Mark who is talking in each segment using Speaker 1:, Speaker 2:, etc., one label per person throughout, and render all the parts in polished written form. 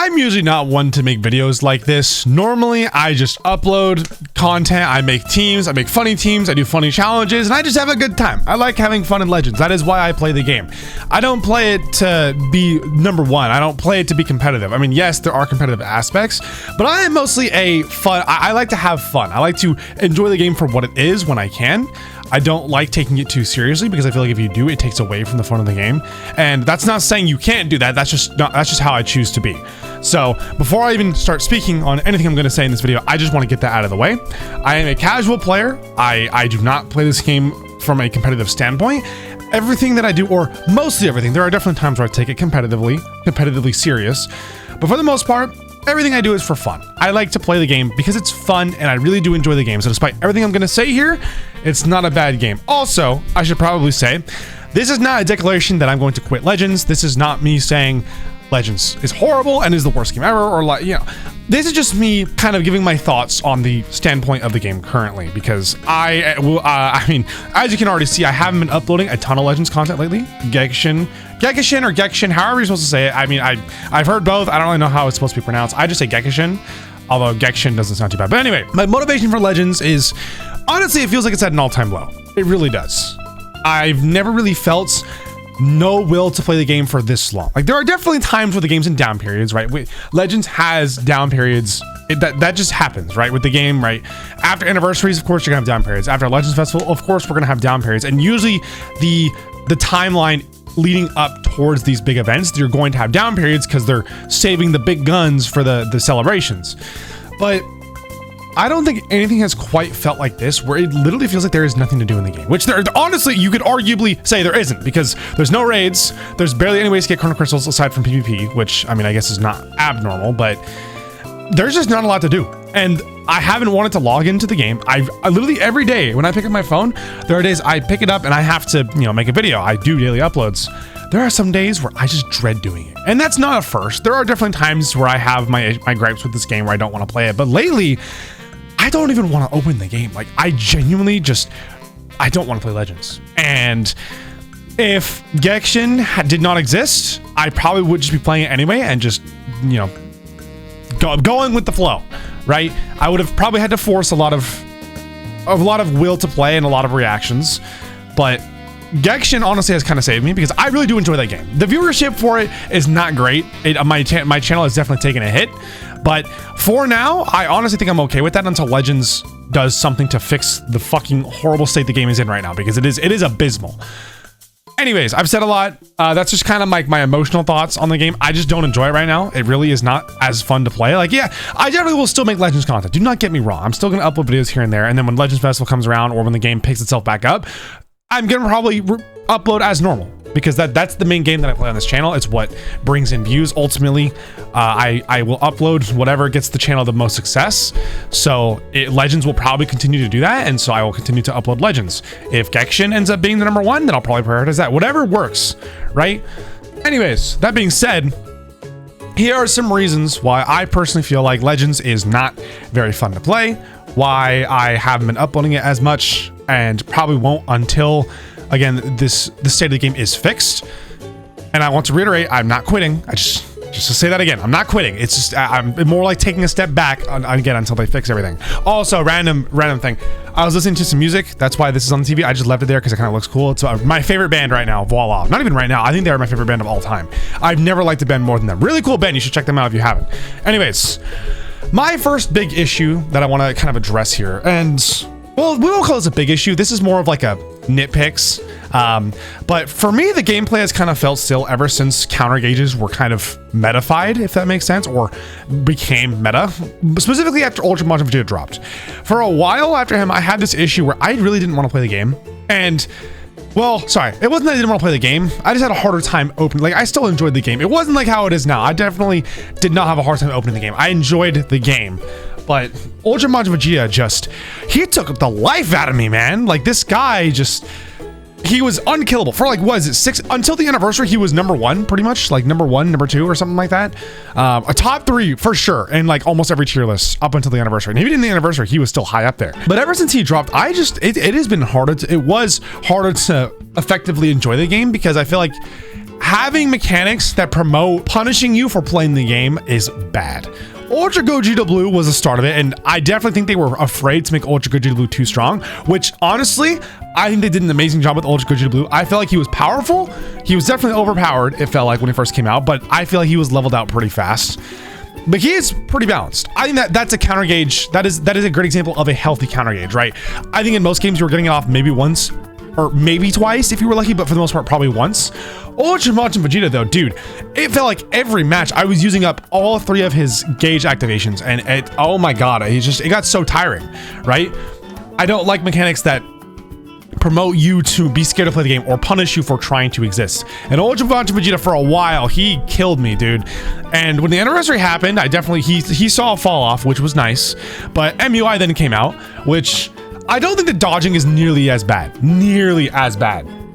Speaker 1: I'm usually not one to make videos like this. Normally, I just upload content, I make teams, I make funny teams, I do funny challenges, and I just have a good time. I like having fun in Legends. That is why I play the game. I don't play it to be number one. I don't play it to be competitive. I mean, yes, there are competitive aspects, but I am mostly a fun. I like to have fun. I like to enjoy the game for what it is when I can. I don't like taking it too seriously because I feel like if you do, it takes away from the fun of the game. And that's not saying you can't do that. That's just how I choose to be. So before I even start speaking on anything I'm going to say in this video, I just want to get that out of the way. I am a casual player. I do not play this game from a competitive standpoint. Everything that I do, or mostly everything, there are definitely times where I take it competitively serious. But for the most part, everything I do is for fun. I like to play the game because it's fun and I really do enjoy the game. So despite everything I'm going to say here, it's not a bad game. Also, I should probably say, this is not a declaration that I'm going to quit Legends. This is not me saying Legends is horrible and is the worst game ever, or like, you know, this is just me kind of giving my thoughts on the standpoint of the game currently, because I mean, as you can already see, I haven't been uploading a ton of Legends content lately. Gekishin, however you're supposed to say it. I mean, I've heard both. I don't really know how it's supposed to be pronounced. I just say Gekishin, although Gekishin doesn't sound too bad. But anyway, my motivation for Legends is, honestly, it feels like it's at an all-time low. It really does. I've never really felt no will to play the game for this long. Like, there are definitely times where the game's in down periods, right? Legends has down periods. That just happens, right? With the game, right? After anniversaries, of course, you're gonna have down periods. After a Legends Festival, of course, we're gonna have down periods. And usually the timeline leading up towards these big events, you're going to have down periods because they're saving the big guns for the celebrations. But I don't think anything has quite felt like this, where it literally feels like there is nothing to do in the game, which there, honestly, you could arguably say there isn't, because there's no raids, there's barely any ways to get Chrono Crystals aside from PvP, which, I mean, I guess is not abnormal, but there's just not a lot to do. And I haven't wanted to log into the game. I literally every day when I pick up my phone, there are days I pick it up and I have to, you know, make a video. I do daily uploads. There are some days where I just dread doing it. And that's not a first. There are definitely times where I have my gripes with this game where I don't want to play it. But lately, I don't even want to open the game. Like, I genuinely just, I don't want to play Legends. And if Gekishin did not exist, I probably would just be playing it anyway and just, you know, going with the flow, right? I would have probably had to force a lot of will to play and a lot of reactions, but Gekishin honestly has kind of saved me because I really do enjoy that game. The viewership for it is not great. My channel has definitely taken a hit, but for now, I honestly think I'm okay with that until Legends does something to fix the fucking horrible state the game is in right now, because it is abysmal. Anyways, I've said a lot. That's just kind of like my emotional thoughts on the game. I just don't enjoy it right now. It really is not as fun to play. Like, yeah, I definitely will still make Legends content. Do not get me wrong. I'm still going to upload videos here and there. And then when Legends Festival comes around, or when the game picks itself back up, I'm going to probably upload as normal, because that's the main game that I play on this channel. It's what brings in views. Ultimately, I will upload whatever gets the channel the most success. So Legends will probably continue to do that. And so I will continue to upload Legends. If Gekishin ends up being the number one, then I'll probably prioritize that. Whatever works, right? Anyways, that being said, here are some reasons why I personally feel like Legends is not very fun to play, why I haven't been uploading it as much, and probably won't until, again, the state of the game is fixed. And I want to reiterate, I'm not quitting. Just to say that again, I'm not quitting. It's just, I'm more like taking a step back again until they fix everything. Also, random thing. I was listening to some music. That's why this is on the TV. I just left it there because it kind of looks cool. It's my favorite band right now, Voila. Not even right now. I think they are my favorite band of all time. I've never liked a band more than them. Really cool band. You should check them out if you haven't. Anyways, my first big issue that I want to kind of address here, and well, we won't call this a big issue. This is more of like a nitpicks. But for me, the gameplay has kind of felt still ever since counter gauges were kind of metafied, if that makes sense, or became meta, specifically after Ultra Majin Vegeta dropped. For a while after him, I had this issue where I really didn't want to play the game. And, well, sorry, it wasn't that I didn't want to play the game. I just had a harder time opening. Like, I still enjoyed the game. It wasn't like how it is now. I definitely did not have a hard time opening the game. I enjoyed the game. But Ultra Majin Vegeta he took the life out of me, man. Like, this guy he was unkillable for, like, what is it, 6 until the anniversary. He was number one, pretty much, like number 1, number 2, or something like that. A top 3 for sure, in like almost every tier list up until the anniversary. And even in the anniversary, he was still high up there. But ever since he dropped, it has been harder. It was harder to effectively enjoy the game, because I feel like having mechanics that promote punishing you for playing the game is bad. Ultra Gogeta Blue was the start of it, and I definitely think they were afraid to make Ultra Gogeta Blue too strong, which honestly, I think they did an amazing job with Ultra Gogeta Blue. I felt like he was powerful. He was definitely overpowered, it felt like, when he first came out, but I feel like he was leveled out pretty fast. But he is pretty balanced. I think that's a counter gauge. That is a great example of a healthy counter gauge, right? I think in most games you were getting it off maybe once or maybe twice if you were lucky, but for the most part, probably once. Ultra Majin Vegeta though, dude, it felt like every match I was using up all 3 of his gauge activations, and oh my god, it got so tiring, right? I don't like mechanics that promote you to be scared to play the game or punish you for trying to exist. And Ultra Majin Vegeta, for a while, he killed me, dude. And when the anniversary happened, I definitely, he saw a fall off, which was nice. But MUI then came out, which I don't think the dodging is nearly as bad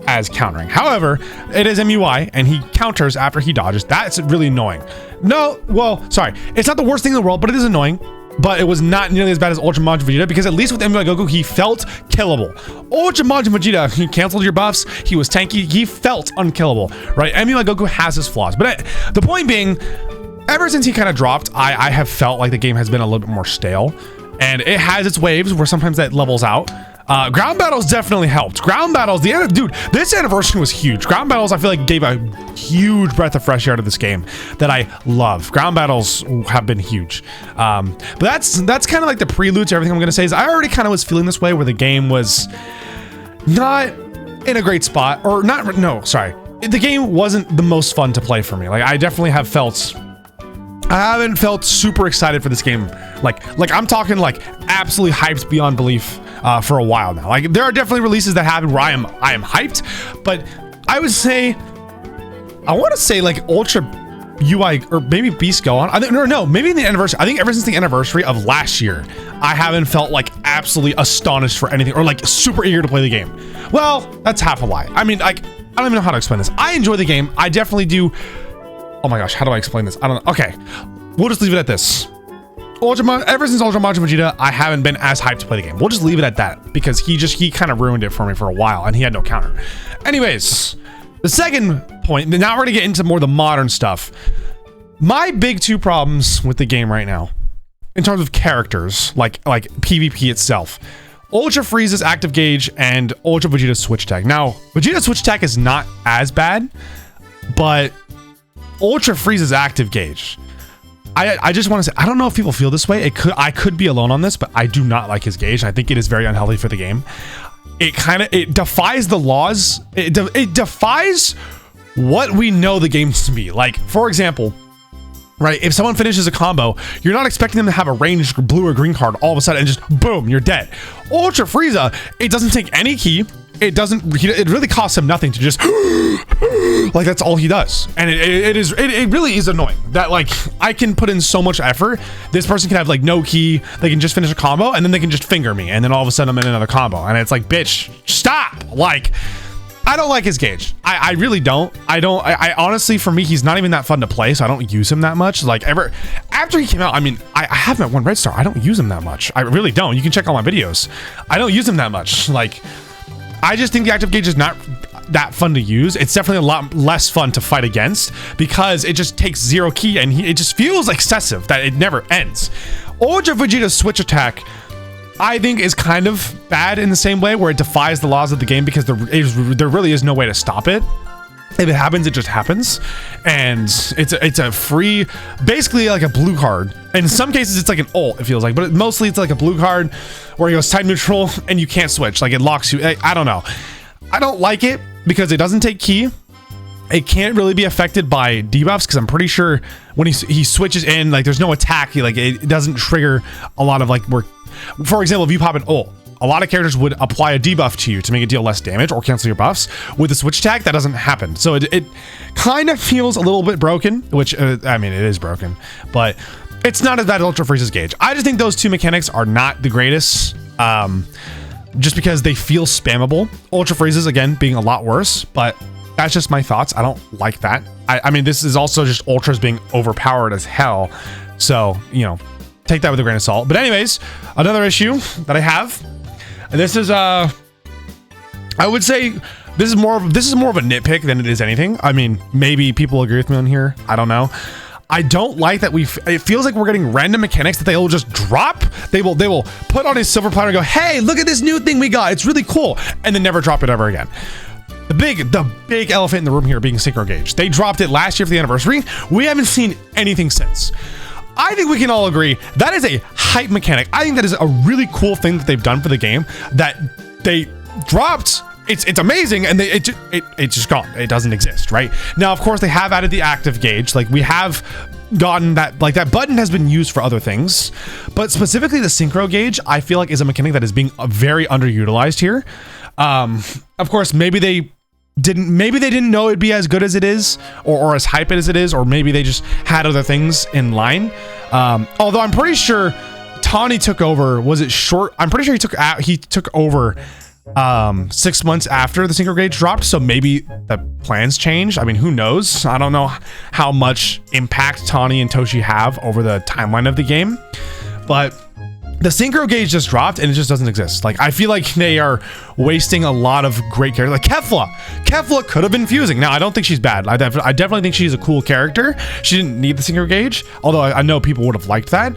Speaker 1: as countering. However, it is MUI and he counters after he dodges. That's really annoying. No, well, sorry. It's not the worst thing in the world, but it is annoying. But it was not nearly as bad as Ultra Majin Vegeta, because at least with MUI Goku, he felt killable. Ultra Majin Vegeta, he canceled your buffs, he was tanky, he felt unkillable, right? MUI Goku has his flaws. But the point being, ever since he kind of dropped, I have felt like the game has been a little bit more stale. And it has its waves where sometimes that levels out. Ground battles definitely helped. Ground battles, dude, this anniversary was huge. Ground battles, I feel like, gave a huge breath of fresh air to this game that I love. Ground battles have been huge. But that's kind of like the prelude to everything I'm gonna say. Is I already kind of was feeling this way, where the game was not in a great spot, or not. No, sorry, the game wasn't the most fun to play for me. Like, I definitely have felt. I haven't felt super excited for this game. Like I'm talking like absolutely hyped beyond belief for a while now. Like, there are definitely releases that happen where I am hyped, but I would say, I want to say like Ultra UI or maybe Beast Go on. I think no, maybe in the anniversary. I think ever since the anniversary of last year, I haven't felt like absolutely astonished for anything or like super eager to play the game. Well, that's half a lie. I mean, like, I don't even know how to explain this. I enjoy the game. I definitely do. Oh my gosh, how do I explain this? I don't know. Okay, we'll just leave it at this. Ever since Ultra Majin Vegeta, I haven't been as hyped to play the game. We'll just leave it at that, because he kind of ruined it for me for a while, and he had no counter. Anyways, the second point, now we're gonna get into more of the modern stuff. My big 2 problems with the game right now, in terms of characters, like PvP itself, Ultra Frieza's active gauge and Ultra Vegeta's switch tag. Now, Vegeta's switch tag is not as bad, but Ultra Frieza's active gauge, I just want to say, I don't know if people feel this way. I could be alone on this, but I do not like his gauge. I think it is very unhealthy for the game. It defies the laws. It defies what we know the game to be. Like, for example, right, if someone finishes a combo, you're not expecting them to have a ranged blue or green card all of a sudden and just boom, you're dead. Ultra Frieza, it doesn't take any key. It really costs him nothing to just like, that's all he does. And it really is annoying that, like, I can put in so much effort. This person can have like no key, they can just finish a combo, and then they can just finger me, and then all of a sudden I'm in another combo, and it's like, bitch, stop. Like, I don't like his gauge. I really don't. I honestly, for me, he's not even that fun to play, so I don't use him that much. Like, after he came out, I mean, I have him at 1 red star. I don't use him that much. I really don't. You can check all my videos. I don't use him that much. Like, I just think the active gauge is not that fun to use. It's definitely a lot less fun to fight against, because it just takes 0 key, and it just feels excessive that it never ends. Ultra Vegeta's switch attack, I think, is kind of bad in the same way, where it defies the laws of the game, because there really is no way to stop it. If it happens, it just happens, and it's a free, basically like a blue card. In some cases, it's like an ult, it feels like, but mostly it's like a blue card where it goes type neutral and you can't switch. Like, it locks you. I don't know. I don't like it because it doesn't take key. It can't really be affected by debuffs, because I'm pretty sure when he switches in, like, there's no attack. It doesn't trigger a lot of, like, for example, if you pop an ult, a lot of characters would apply a debuff to you to make it deal less damage or cancel your buffs. With the switch attack, that doesn't happen. So it kind of feels a little bit broken, which, I mean, it is broken, but it's not as bad as Ultra Frieza's gauge. I just think those 2 mechanics are not the greatest, just because they feel spammable. Ultra Frieza's, again, being a lot worse, but that's just my thoughts. I don't like that. I mean, this is also just Ultras being overpowered as hell. So, you know, take that with a grain of salt. But anyways, another issue that I have, and this is, I would say, this is more of a nitpick than it is anything. I mean, maybe people agree with me on here. I don't know. I don't like that it feels like we're getting random mechanics that they will just drop. They will put on a silver platter and go, hey, look at this new thing we got. It's really cool. And then never drop it ever again. The big elephant in the room here being synchro gauge. They dropped it last year for the anniversary. We haven't seen anything since. I think we can all agree that is a hype mechanic. I think that is a really cool thing that they've done for the game that they dropped. It's amazing, and it's just gone. It doesn't exist right now. Of course, they have added the active gauge. Like, we have gotten that, like, that button has been used for other things, but specifically the synchro gauge, I feel like is a mechanic that is being very underutilized here. Of course, maybe they didn't know it'd be as good as it is, or as hype as it is, or maybe they just had other things in line. Although I'm pretty sure Tawny took over. Was it short? I'm pretty sure he took over 6 months after the synchro gauge dropped, so maybe the plans changed. I mean, who knows? I don't know how much impact Tawny and Toshi have over the timeline of the game, but the synchro gauge just dropped and it just doesn't exist. Like, I feel like they are wasting a lot of great characters. Like Kefla could have been fusing. Now, I don't think she's bad. I definitely think she's a cool character. She didn't need the synchro gauge, although I know people would have liked that.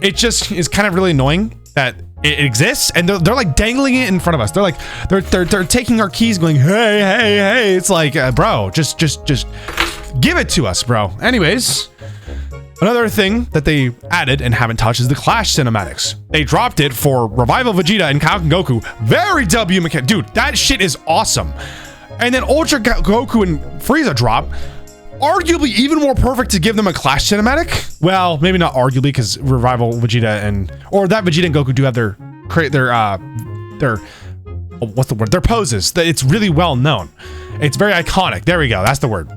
Speaker 1: It just is kind of really annoying that it exists, and they're like dangling it in front of us. They're like they're taking our keys, going, hey. It's like, bro, just give it to us, bro. Anyways, another thing that they added and haven't touched is the Clash cinematics. They dropped it for Revival Vegeta and Kaioken Goku. Very W mechanic, dude. That shit is awesome. And then Ultra Goku and Frieza drop. Arguably even more perfect to give them a Clash cinematic. Well, maybe not arguably, because Revival Vegeta or that Vegeta and Goku do have their what's the word? Their poses. It's really well known. It's very iconic. There we go. That's the word.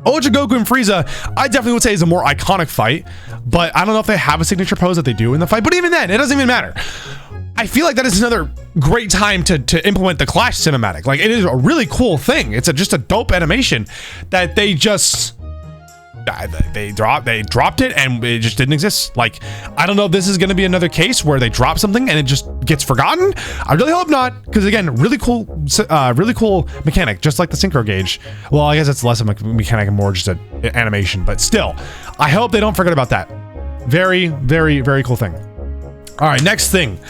Speaker 1: Ultra Goku and Frieza, I definitely would say is a more iconic fight, but I don't know if they have a signature pose that they do in the fight. But even then, it doesn't even matter. I feel like that is another great time to implement the Clash cinematic. Like, it is a really cool thing. It's just a dope animation that they dropped it and it just didn't exist. Like, I don't know if this is going to be another case where they drop something and it just gets forgotten. I really hope not, because again, really cool mechanic, just like the synchro gauge. Well, I guess it's less of a mechanic and more just an animation, but still, I hope they don't forget about that. Very, very, very cool thing. All right, next thing.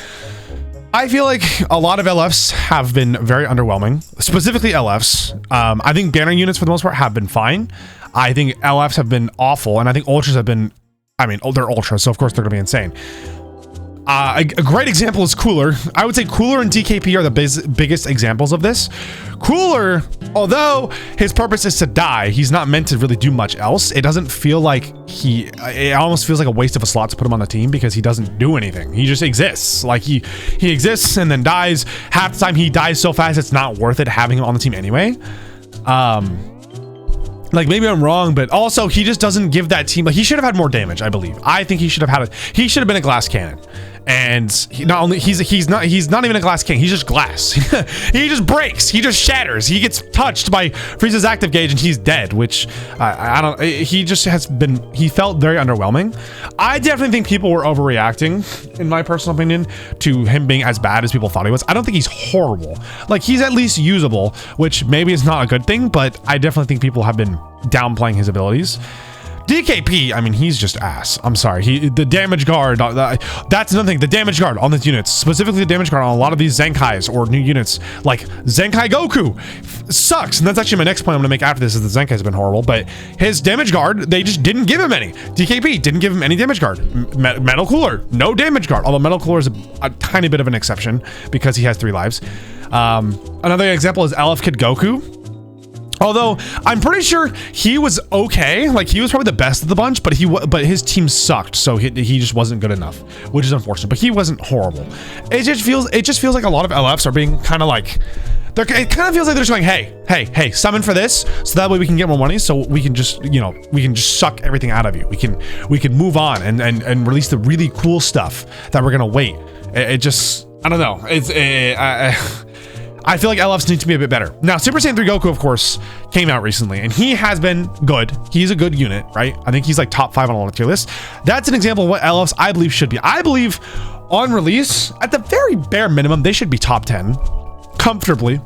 Speaker 1: I feel like a lot of LFs have been very underwhelming, specifically LFs. I think banner units for the most part have been fine. I think LFs have been awful, and I think Ultras have been, I mean, they're Ultras, so of course they're gonna be insane. A great example is Cooler. I would say Cooler and DKP are the biggest examples of this. Cooler, although his purpose is to die, he's not meant to really do much else. It doesn't feel like it almost feels like a waste of a slot to put him on the team, because he doesn't do anything. He just exists. Like, he exists and then dies. Half the time he dies so fast it's not worth it having him on the team anyway. Like, maybe I'm wrong, but also he just doesn't give that team, like, he should have had more damage, I believe. I think he should have been a glass cannon. And he's not even a glass cannon, he's just glass. He just breaks, he just shatters, he gets touched by Frieza's active gauge and he's dead, which he felt very underwhelming. I definitely think people were overreacting, in my personal opinion, to him being as bad as people thought he was. I don't think he's horrible. Like, he's at least usable, which maybe is not a good thing, but I definitely think people have been downplaying his abilities. DKP, I mean, he's just ass. I'm sorry. The damage guard, that's another thing. The damage guard on these units, specifically the damage guard on a lot of these Zenkais or new units, like Zenkai Goku, sucks. And that's actually my next point I'm gonna make after this, is the Zenkai's been horrible, but his damage guard, they just didn't give him any. DKP didn't give him any damage guard. Metal Cooler, no damage guard. Although Metal Cooler is a tiny bit of an exception because he has 3 lives. Another example is LF Kid Goku. Although I'm pretty sure he was okay, like he was probably the best of the bunch, but his team sucked, so he just wasn't good enough, which is unfortunate. But he wasn't horrible. It just feels like a lot of LFs are being kind of like, it kind of feels like they're just going, hey, summon for this, so that way we can get more money, so we can just, we can just suck everything out of you. We can move on and release the really cool stuff that we're gonna wait. It just, I don't know. I feel like LFs need to be a bit better. Now, Super Saiyan 3 Goku, of course, came out recently, and he has been good. He's a good unit, right? I think he's like top 5 on all the tier lists. That's an example of what LFs I believe should be. I believe on release, at the very bare minimum, they should be top 10 comfortably.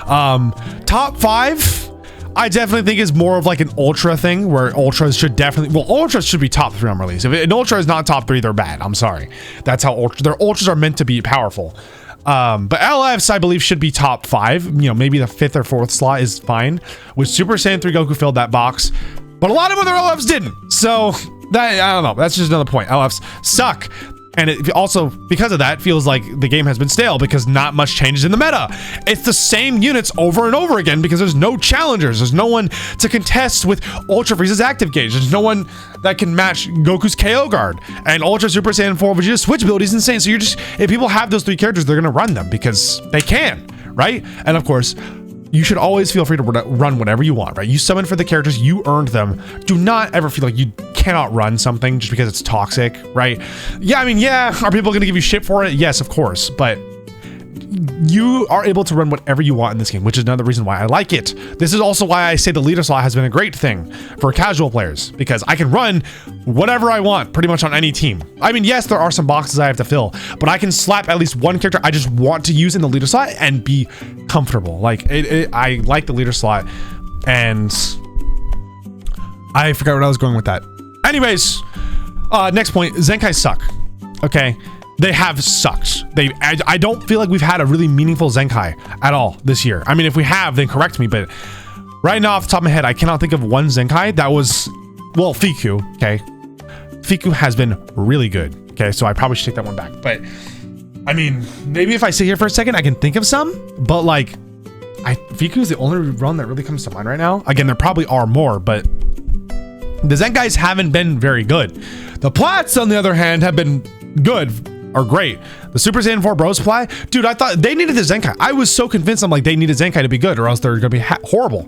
Speaker 1: Top 5, I definitely think is more of like an ultra thing where ultras should definitely, well, ultras should be top 3 on release. If an ultra is not top 3, they're bad. I'm sorry. That's how their ultras are meant to be powerful. But LFs, I believe, should be top 5. You know, maybe the 5th or 4th slot is fine. With Super Saiyan 3 Goku filled that box, but a lot of other LFs didn't. So that, I don't know. That's just another point. LFs suck. And it also, because of that, feels like the game has been stale because not much changes in the meta. It's the same units over and over again because there's no challengers. There's no one to contest with Ultra Frieza's active gauge. There's no one that can match Goku's KO guard. And Ultra Super Saiyan 4 Vegeta switch ability is insane. So you're just, if people have those 3 characters, they're going to run them because they can, right? And of course, you should always feel free to run whatever you want, right? You summon for the characters, you earned them. Do not ever feel like you cannot run something just because it's toxic, right? Yeah, I mean, yeah, are people gonna give you shit for it? Yes, of course, but you are able to run whatever you want in this game, which is another reason why I like it. This is also why I say the leader slot has been a great thing for casual players, because I can run whatever I want pretty much on any team. I mean, yes, there are some boxes I have to fill, but I can slap at least one character I just want to use in the leader slot and be comfortable. Like, I like the leader slot, and I forgot where I was going with that. Anyways, next point, Zenkai suck, okay? They have sucked. I don't feel like we've had a really meaningful Zenkai at all this year. I mean, if we have, then correct me, but right now off the top of my head, I cannot think of one Zenkai that was, well, Fiku, okay? Fiku has been really good, okay? So I probably should take that one back. But, I mean, maybe if I sit here for a second, I can think of some, but like, Fiku is the only run that really comes to mind right now. Again, there probably are more, but the Zenkais haven't been very good. The Plats, on the other hand, have been good. Are great. The Super Saiyan 4 Bros Ply, dude, I thought they needed the Zenkai. I was so convinced, I'm like, they needed Zenkai to be good or else they're gonna be horrible.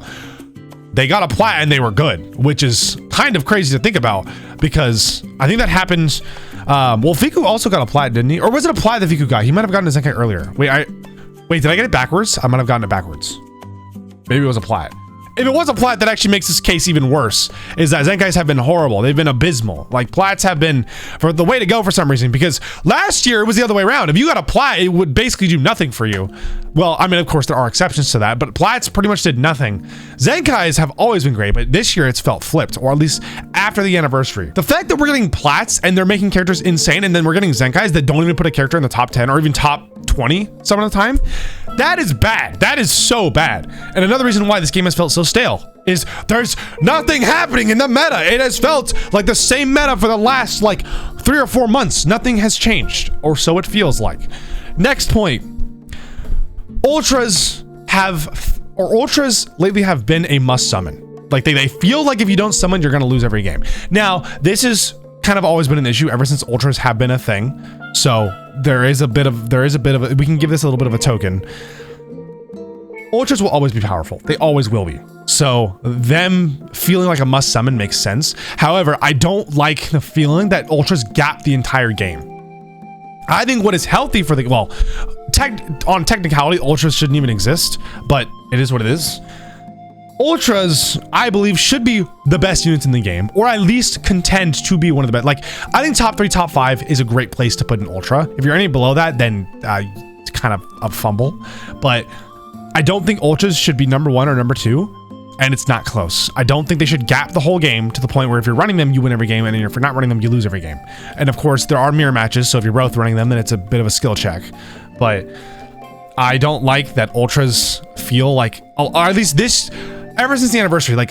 Speaker 1: They got a Plat and they were good, which is kind of crazy to think about because I think that happens. Well, Fiku also got a Plat, didn't he? Or was it a Plat that Fiku got? He might have gotten a Zenkai earlier. Wait, did I get it backwards? I might have gotten it backwards. Maybe it was a Plat. If it was a Plat, that actually makes this case even worse, is that Zenkais have been horrible. They've been abysmal. Like, Plats have been for the way to go for some reason, because last year it was the other way around. If you got a Plat, it would basically do nothing for you. Well, I mean, of course, there are exceptions to that, but Plats pretty much did nothing. Zenkais have always been great, but this year it's felt flipped, or at least after the anniversary. The fact that we're getting Plats and they're making characters insane, and then we're getting Zenkais that don't even put a character in the top 10 or even top 20 some of the time, that is bad. That is so bad. And another reason why this game has felt so stale is there's nothing happening in the meta. It has felt like the same meta for the last like 3 or 4 months. Nothing has changed, or so it feels like. Next point. Ultras lately have been a must summon. Like they feel like if you don't summon, you're gonna lose every game. Now, this is kind of always been an issue ever since Ultras have been a thing. So there is a bit of we can give this a little bit of a token. Ultras will always be powerful. They always will be. So them feeling like a must summon makes sense. However, I don't like the feeling that Ultras gap the entire game. I think what is healthy for the, well, on technicality, Ultras shouldn't even exist, but it is what it is. Ultras, I believe, should be the best units in the game, or at least contend to be one of the best. Like, I think top 3, top 5 is a great place to put an Ultra. If you're any below that, then it's kind of a fumble. But I don't think Ultras should be number 1 or number 2, and it's not close. I don't think they should gap the whole game to the point where if you're running them, you win every game, and if you're not running them, you lose every game. And of course, there are mirror matches, so if you're both running them, then it's a bit of a skill check. But I don't like that Ultras feel like, or at least this, ever since the anniversary, like,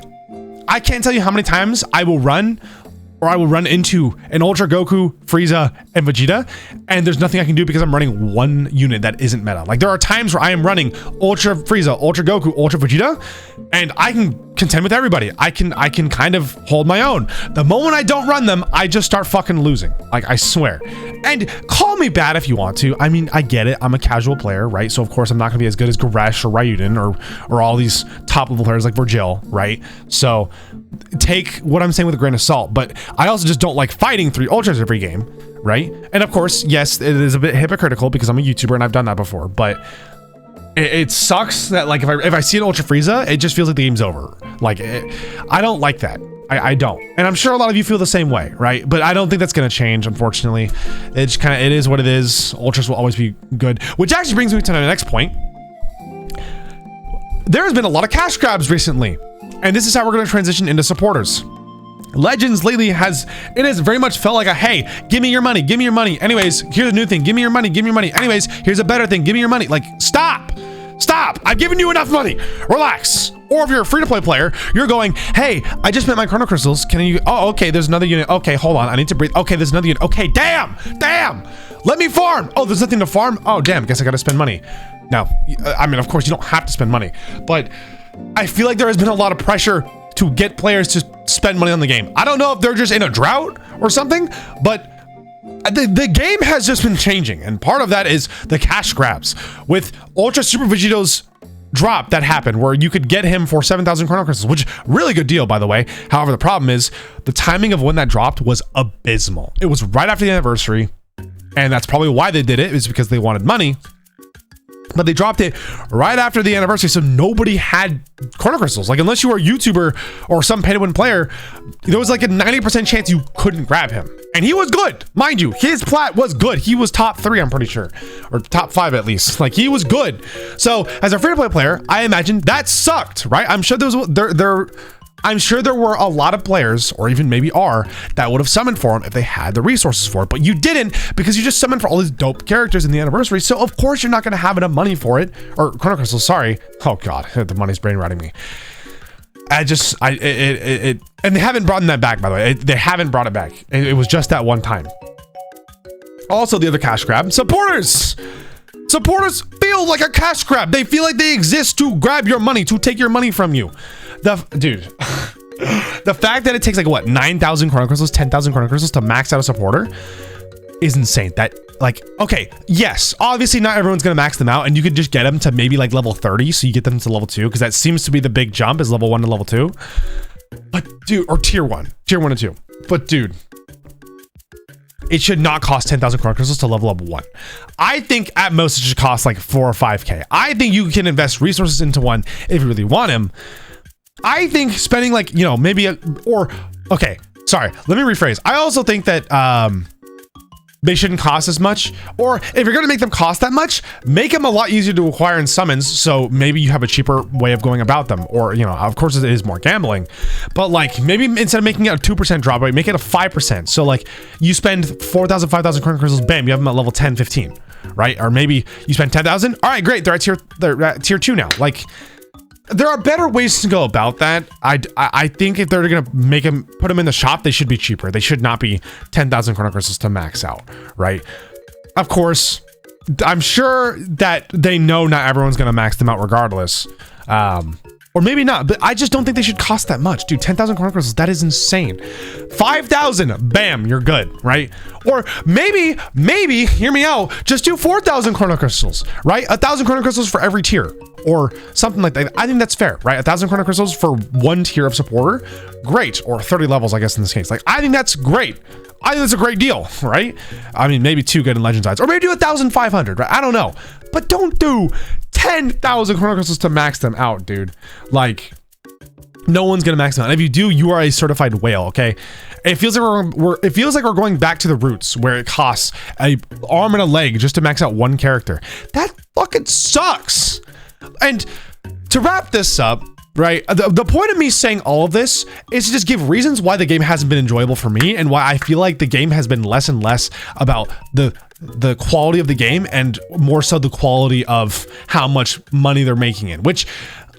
Speaker 1: I can't tell you how many times I will run into an Ultra Goku, Frieza, and Vegeta, and there's nothing I can do because I'm running one unit that isn't meta. Like, there are times where I am running Ultra Frieza, Ultra Goku, Ultra Vegeta, and I can contend with everybody. I can kind of hold my own. The moment I don't run them, I just start fucking losing. Like, I swear. And call me bad if you want to. I mean, I get it. I'm a casual player, right? So of course I'm not gonna be as good as Goresh or Ryuden or all these top level players like Virgil, right? So take what I'm saying with a grain of salt, but I also just don't like fighting 3 Ultras every game, right? And of course, yes, it is a bit hypocritical because I'm a YouTuber and I've done that before, but it sucks that, like, if I see an Ultra Frieza, it just feels like the game's over. Like, I don't like that. I don't. And I'm sure a lot of you feel the same way, right? But I don't think that's going to change, unfortunately. It's kind of, it is what it is. Ultras will always be good. Which actually brings me to the next point. there's been a lot of cash grabs recently, and this is how we're going to transition into supporters. Legends lately has very much felt like a, hey, give me your money, give me your money. Anyways, here's a new thing, give me your money, give me your money. Anyways, here's a better thing, give me your money. Like, stop, I've given you enough money, relax. Or if you're a free-to-play player, you're going, hey, I just spent my chrono crystals, can you, oh, okay, there's another unit, okay, hold on, I need to breathe, okay, there's another unit, okay, damn, let me farm. Oh, there's nothing to farm, oh, damn, guess I gotta spend money. Now, I mean, of course, you don't have to spend money, but I feel like there has been a lot of pressure to get players to spend money on the game. I don't know if they're just in a drought or something, but the game has just been changing, and part of that is the cash grabs. With Ultra Super Vegito's drop that happened, where you could get him for 7,000 chrono crystals, which really good deal, by the way. However, the problem is the timing of when that dropped was abysmal. It was right after the anniversary, and that's probably why they did it, is because they wanted money. But they dropped it right after the anniversary, so nobody had chrono crystals. Like, unless you were a YouTuber or some pay-to-win player, there was like a 90% chance you couldn't grab him. And he was good, mind you. His plat was good. He was top 3, I'm pretty sure, or top 5 at least. Like, he was good. So, as a free-to-play player, I imagine that sucked, right? I'm sure I'm sure there were a lot of players, or even maybe are, that would have summoned for him if they had the resources for it, but you didn't, because you just summoned for all these dope characters in the anniversary, so of course you're not going to have enough money for it, or chrono crystals, sorry. Oh god, the money's brain rotting me. And they haven't brought that back, by the way. They haven't brought it back. It was just that one time. Also, the other cash grab, supporters feel like a cash grab. They feel like they exist to grab your money, to take your money from you. Dude, the fact that it takes like what, 9,000 chrono crystals, 10,000 chrono crystals to max out a supporter is insane. That, like, okay, yes, obviously not everyone's gonna max them out, and you could just get them to maybe like level 30, so you get them to level 2, because that seems to be the big jump, is level 1 to level 2. But dude, or tier 1 and 2. But dude, it should not cost 10,000 chrono crystals to level up 1. I think at most it should cost like 4 or 5k. I think you can invest resources into one if you really want him. I think spending like, you know, maybe okay, sorry, let me rephrase. I also think that they shouldn't cost as much, or if you're gonna make them cost that much, make them a lot easier to acquire in summons, so maybe you have a cheaper way of going about them, or, you know, of course it is more gambling, but like maybe instead of making it a 2% drop rate, make it a 5%. So like you spend 4,000, 5,000 chrono crystals, bam, you have them at level 10, 15, right? Or maybe you spend 10,000. All right, great, they're at tier 2 now. Like, there are better ways to go about that. I think if they're gonna put them in the shop, they should be cheaper. They should not be 10,000 chrono crystals to max out, right? Of course, I'm sure that they know not everyone's gonna max them out regardless. Or maybe not, but I just don't think they should cost that much. Dude, 10,000 chrono crystals, that is insane. 5,000, bam, you're good, right? Or maybe, hear me out, just do 4,000 chrono crystals, right? 1,000 chrono crystals for every tier, or something like that. I think that's fair, right? 1,000 chrono crystals for one tier of supporter, great. Or 30 levels, I guess, in this case. Like, I think that's great. I think that's a great deal, right? I mean, maybe 2 good in Legend sides, or maybe do 1,500, right? I don't know, but don't do 10,000 chrono crystals to max them out, dude. Like, no one's gonna max them out. And if you do, you are a certified whale, okay? It feels like we're going back to the roots, where it costs an arm and a leg just to max out one character. That fucking sucks. And to wrap this up, right, the point of me saying all of this is to just give reasons why the game hasn't been enjoyable for me, and why I feel like the game has been less and less about the quality of the game, and more so the quality of how much money they're making it, which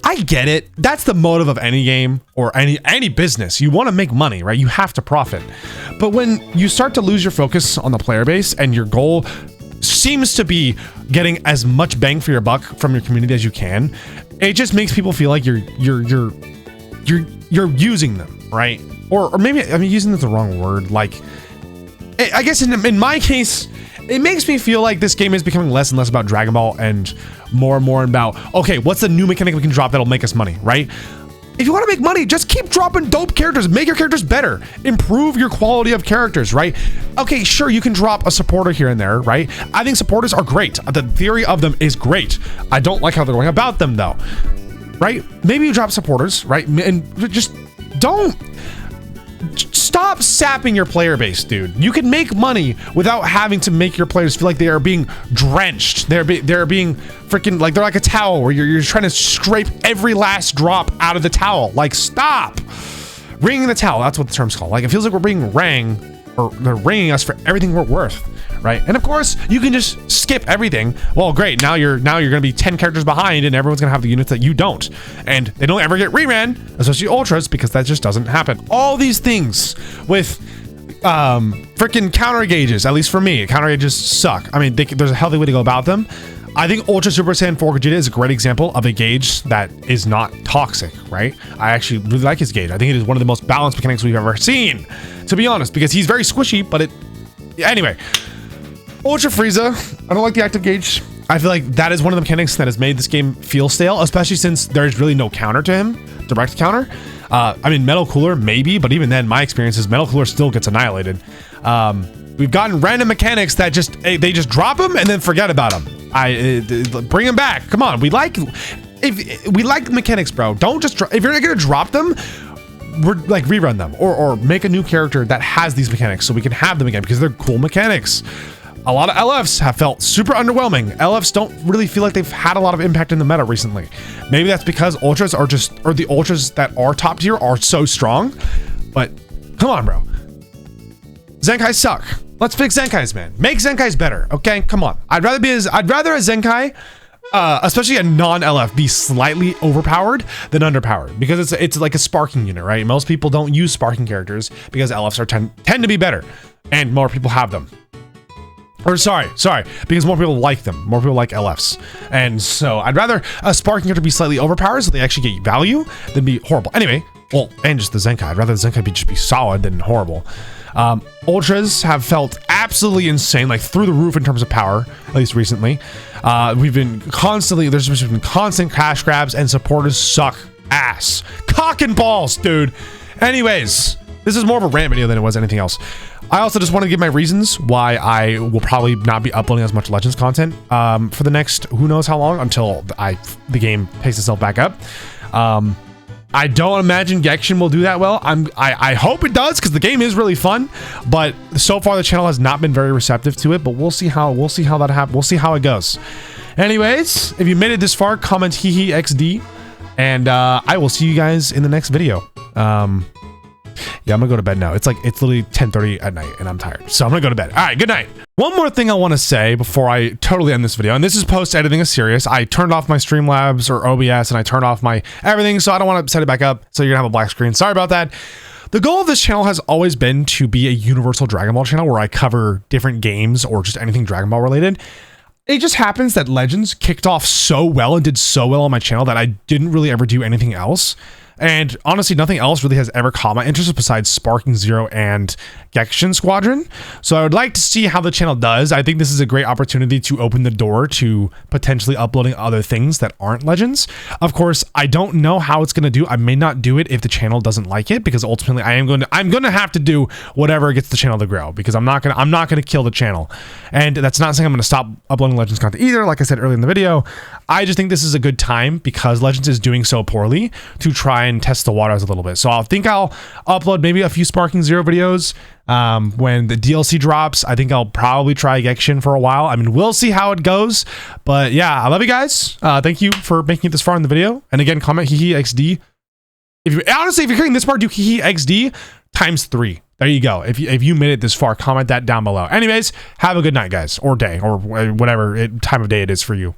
Speaker 1: I get it. That's the motive of any game, or any business. You want to make money, right? You have to profit. But when you start to lose your focus on the player base, and your goal seems to be getting as much bang for your buck from your community as you can, it just makes people feel like you're using them, right? Or maybe, I mean, using is the wrong word. Like, I guess in my case, it makes me feel like this game is becoming less and less about Dragon Ball, and more about, okay, what's the new mechanic we can drop that'll make us money, right? If you want to make money, just keep dropping dope characters. Make your characters better. Improve your quality of characters, right? Okay, sure, you can drop a supporter here and there, right? I think supporters are great. The theory of them is great. I don't like how they're going about them, though, right? Maybe you drop supporters, right? And just don't... stop sapping your player base, dude. You can make money without having to make your players feel like they are being drenched. They're being freaking like they're like a towel where you're trying to scrape every last drop out of the towel. Like, stop wringing the towel. That's what the term's called. Like, it feels like we're being or they're ringing us for everything we're worth, right? And of course, you can just skip everything. Well, great. Now you're gonna be 10 characters behind, and everyone's gonna have the units that you don't, and they don't ever get reran, especially ultras, because that just doesn't happen. All these things with freaking counter gauges, at least for me, counter gauges suck. I mean, there's a healthy way to go about them. I think Ultra Super Saiyan 4 Gogeta is a great example of a gauge that is not toxic, right? I actually really like his gauge. I think it is one of the most balanced mechanics we've ever seen, to be honest, because he's very squishy, but anyway. Ultra Frieza, I don't like the active gauge. I feel like that is one of the mechanics that has made this game feel stale, especially since there's really no counter to him, direct counter. I mean, Metal Cooler, maybe, but even then, my experience is Metal Cooler still gets annihilated. We've gotten random mechanics that they just drop them and then forget about them. Bring them back. Come on, we like mechanics, bro. Don't just if you're not gonna drop them, rerun them or make a new character that has these mechanics so we can have them again because they're cool mechanics. A lot of LFs have felt super underwhelming. LFs don't really feel like they've had a lot of impact in the meta recently. Maybe that's because ultras are the ultras that are top tier are so strong. But come on, bro. Zenkais suck. Let's fix Zenkais, man. Make Zenkais better, okay? Come on. I'd rather a Zenkai, especially a non-LF, be slightly overpowered than underpowered because it's like a sparking unit, right? Most people don't use sparking characters because LFs tend to be better and more people have them. Or sorry, because more people like them. More people like LFs. And so I'd rather a sparking character be slightly overpowered so they actually get value than be horrible. Anyway, well, and just the Zenkai. I'd rather the Zenkai just be solid than horrible. Ultras have felt absolutely insane, like through the roof in terms of power, at least recently. There's been constant cash grabs and supporters suck ass. Cock and balls, dude. Anyways, this is more of a rant video than it was anything else. I also just want to give my reasons why I will probably not be uploading as much Legends content for the next who knows how long until the game picks itself back up. I don't imagine Gekshin will do that well. I hope it does because the game is really fun, but so far the channel has not been very receptive to it. But we'll see how that happens. We'll see how it goes. Anyways, if you made it this far, comment XD, and I will see you guys in the next video. Yeah, I'm gonna go to bed now. It's literally 10:30 at night and I'm tired. So I'm gonna go to bed. All right, good night. One more thing I want to say before I totally end this video, and this is post editing Aserius. I turned off my Streamlabs or OBS and I turned off my everything, so I don't want to set it back up. So you're gonna have a black screen. Sorry about that. The goal of this channel has always been to be a universal Dragon Ball channel where I cover different games or just anything Dragon Ball related. It just happens that Legends kicked off so well and did so well on my channel that I didn't really ever do anything else. And honestly, nothing else really has ever caught my interest besides Sparking Zero and Gekshin Squadron. So I would like to see how the channel does. I think this is a great opportunity to open the door to potentially uploading other things that aren't Legends. Of course, I don't know how it's going to do. I may not do it if the channel doesn't like it, because ultimately I'm going to have to do whatever gets the channel to grow, because I'm not going to kill the channel. And that's not saying I'm going to stop uploading Legends content either. Like I said earlier in the video, I just think this is a good time because Legends is doing so poorly to try and test the waters a little bit. So I think I'll upload maybe a few Sparking Zero videos when the DLC drops. I think I'll probably try Gekshin for a while. I mean, we'll see how it goes. But yeah, I love you guys. Thank you for making it this far in the video. And again, comment XD. If you're hearing this part, do XD times 3. There you go. If you made it this far, comment that down below. Anyways, have a good night, guys, or day, or whatever time of day it is for you.